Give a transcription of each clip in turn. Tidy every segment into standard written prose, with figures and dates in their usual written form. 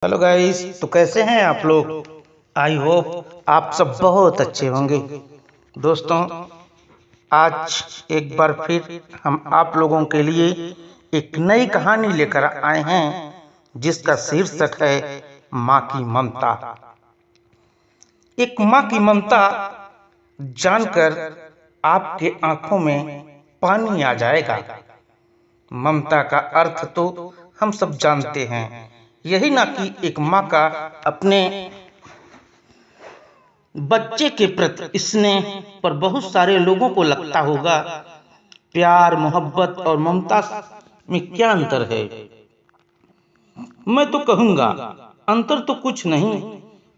Hello guys, तो कैसे हैं आप लोग। आई होप आप सब बहुत अच्छे होंगे। दोस्तों, आज एक बार फिर हम आप लोगों के लिए एक नई कहानी लेकर आए हैं जिसका शीर्षक है माँ की ममता। एक माँ की ममता जानकर आपके आंखों में पानी आ जाएगा। ममता का अर्थ तो हम सब जानते हैं, यही ना कि एक माँ का अपने बच्चे के प्रति स्नेह पर बहुत सारे लोगों को लगता होगा। प्यार, मोहब्बत और ममता में क्या अंतर है। मैं तो कहूँगा अंतर तो कुछ नहीं,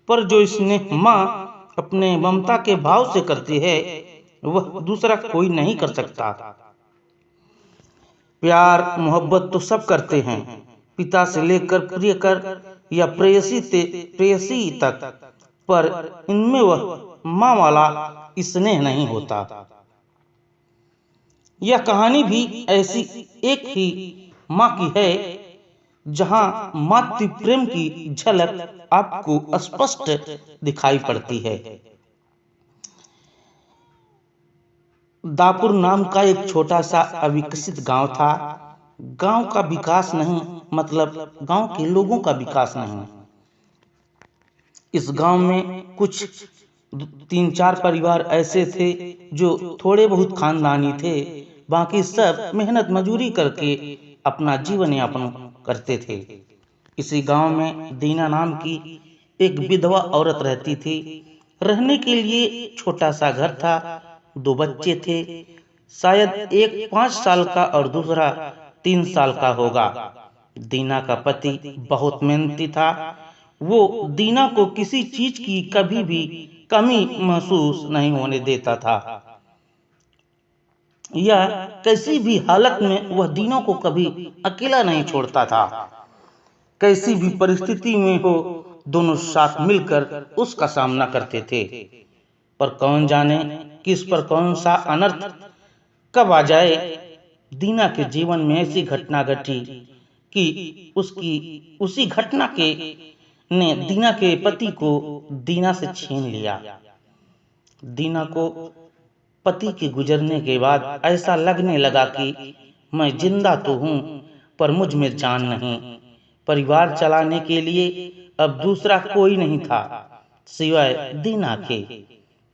पर जो स्नेह माँ अपने ममता के भाव से करती है वह दूसरा कोई नहीं कर सकता। प्यार मोहब्बत तो सब करते हैं, पिता से लेकर प्रियकर या प्रेयसी तक, पर इनमें वह माँ वाला स्नेह नहीं होता। यह कहानी भी ऐसी एक ही माँ की है जहाँ मातृ प्रेम की झलक आपको स्पष्ट दिखाई पड़ती है। दापुर नाम का एक छोटा सा अविकसित गांव था। गांव का विकास नहीं, मतलब गांव के लोगों का विकास नहीं। इस गांव में कुछ 3-4 परिवार ऐसे थे जो थोड़े बहुत खानदानी थे, बाकी सब मेहनत मजूरी करके अपना जीवन यापन करते थे। इसी गांव में दीना नाम की एक विधवा औरत रहती थी। रहने के लिए छोटा सा घर था, 2 बच्चे थे, शायद एक 5 साल का और दूसरा 3 साल का होगा। दीना का पति बहुत मेहनती था। वो दीना को किसी चीज की कभी भी कमी महसूस नहीं होने देता था, या कैसी भी हालत में वह दीना को कभी अकेला नहीं छोड़ता था। कैसी भी परिस्थिति में हो, दोनों साथ मिलकर उसका सामना करते थे। पर कौन जाने किस पर कौन सा अनर्थ कब आ जाए। दीना के जीवन में ऐसी घटना घटी कि उसी घटना के ने दीना के पति को दीना से छीन लिया। दीना को पति के गुजरने के बाद ऐसा लगने लगा कि मैं जिंदा तो हूँ, पर मुझ में जान नहीं। परिवार चलाने के लिए अब दूसरा कोई नहीं था सिवाय दीना के।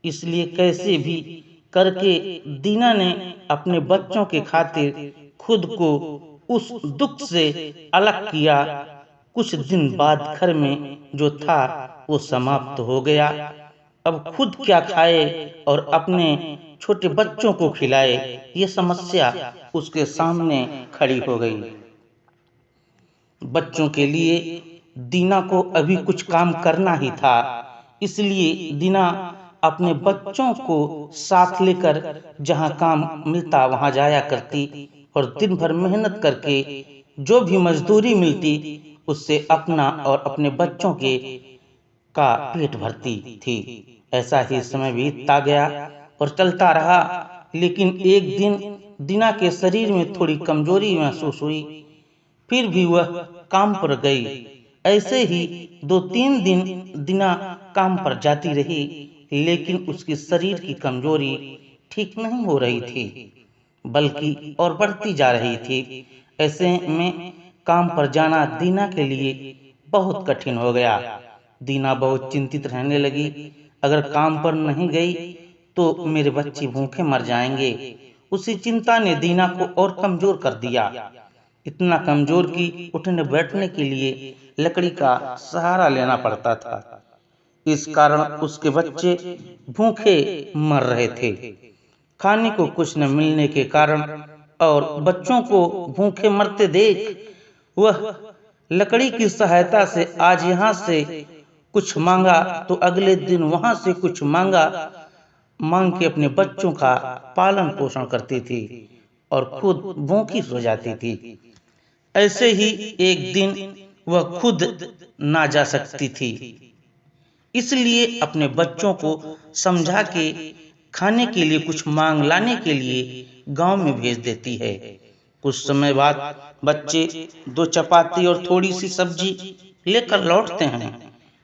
इसलिए कैसे भी करके दीना ने अपने बच्चों के खातिर खुद को उस दुख से अलग किया। कुछ दिन बाद घर में जो था वो समाप्त हो गया। अब खुद क्या खाए और अपने छोटे बच्चों को खिलाए, ये समस्या उसके सामने खड़ी हो गई। बच्चों के लिए दीना को अभी कुछ काम करना ही था, इसलिए दीना अपने बच्चों को साथ लेकर जहां काम मिलता वहां जाया करती और दिन भर मेहनत करके जो भी मजदूरी मिलती उससे अपना और अपने बच्चों के का पेट भरती थी। ऐसा ही समय बीतता गया और चलता रहा। लेकिन एक दिन दीना के शरीर में थोड़ी कमजोरी महसूस हुई। फिर भी वह काम पर गई। ऐसे ही 2-3 दिन दीना काम पर जाती रही, लेकिन उसके शरीर की कमजोरी ठीक नहीं हो रही थी, बल्कि और बढ़ती जा रही थी। ऐसे में काम पर जाना दीना के लिए बहुत कठिन हो गया। दीना बहुत चिंतित रहने लगी। अगर काम पर नहीं गई तो मेरे बच्चे भूखे मर जाएंगे। उसी चिंता ने दीना को और कमजोर कर दिया, इतना कमजोर कि उठने बैठने के लिए लकड़ी का सहारा लेना पड़ता था। इस कारण उसके बच्चे भूखे मर रहे थे। खाने को कुछ न मिलने के कारण और बच्चों को भूखे मरते देख वह लकड़ी की सहायता से आज यहाँ से कुछ मांगा तो अगले दिन वहां से कुछ मांग के अपने बच्चों का पालन पोषण करती थी और खुद भूखी सो जाती थी। ऐसे ही एक दिन वह खुद ना जा सकती थी, इसलिए अपने बच्चों को समझा के खाने के लिए कुछ मांग लाने के लिए गांव में भेज देती है। कुछ समय बाद बच्चे 2 चपाती और थोड़ी सी सब्जी लेकर लौटते हैं।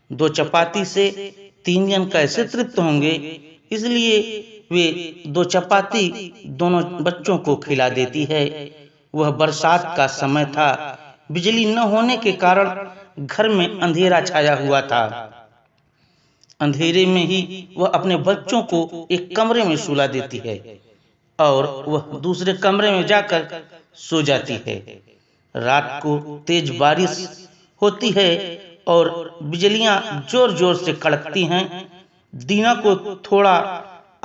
2 चपाती से 3 जन कैसे तृप्त होंगे, इसलिए वे 2 चपाती दोनों बच्चों को खिला देती है। वह बरसात का समय था। बिजली न होने के कारण घर में अंधेरा छाया हुआ था। अंधेरे में ही वह अपने बच्चों को एक कमरे में सुला देती है और वह दूसरे कमरे में जाकर सो जाती है। रात को तेज बारिश होती है और बिजलियां जोर जोर से कड़कती हैं। दीना को थोड़ा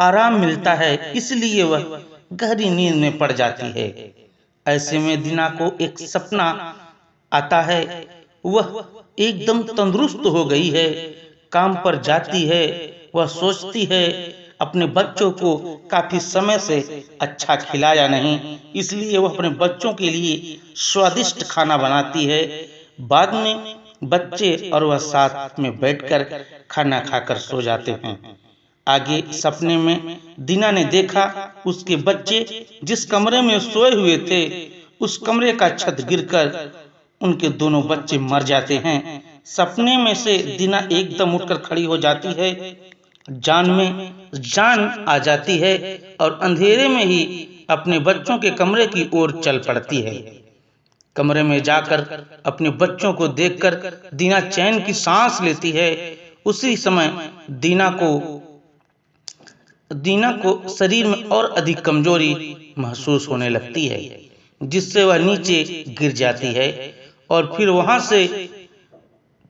आराम मिलता है, इसलिए वह गहरी नींद में पड़ जाती है। ऐसे में दीना को एक सपना आता है। वह एकदम तंदुरुस्त हो गई है, काम पर जाती है। वह सोचती है अपने बच्चों को काफी समय से अच्छा खिलाया नहीं, इसलिए वह अपने बच्चों के लिए स्वादिष्ट खाना बनाती है। बाद में बच्चे और वह साथ में बैठकर खाना खाकर सो जाते हैं। आगे सपने में दीना ने देखा उसके बच्चे जिस कमरे में सोए हुए थे, उस कमरे का छत गिरकर उनके दोनों बच्चे मर जाते हैं। सपने में से दीना एकदम उठकर खड़ी हो जाती है, जान में जान आ जाती है और अंधेरे में ही अपने बच्चों के कमरे की ओर चल पड़ती है। कमरे में जाकर अपने बच्चों को देखकर दीना चैन की सांस लेती है। उसी समय दीना को शरीर में और अधिक कमजोरी महसूस होने लगती है, जिससे वह नीचे गिर जाती है और फिर वहां से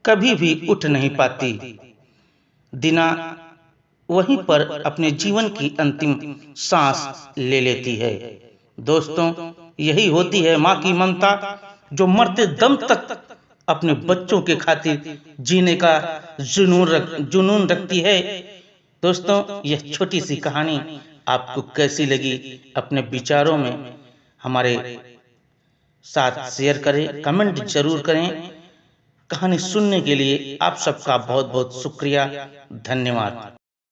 कभी भी उठ नहीं पाती। दीना वहीं पर अपने जीवन की अंतिम सांस ले लेती है। दोस्तों, यही होती है माँ की ममता, जो मरते दम तक अपने बच्चों के खातिर जीने का जुनून रखती है। दोस्तों, यह छोटी सी कहानी आपको कैसी लगी, अपने विचारों में हमारे साथ शेयर करें, कमेंट जरूर करें। कहानी सुनने के लिए आप सबका बहुत बहुत शुक्रिया, धन्यवाद।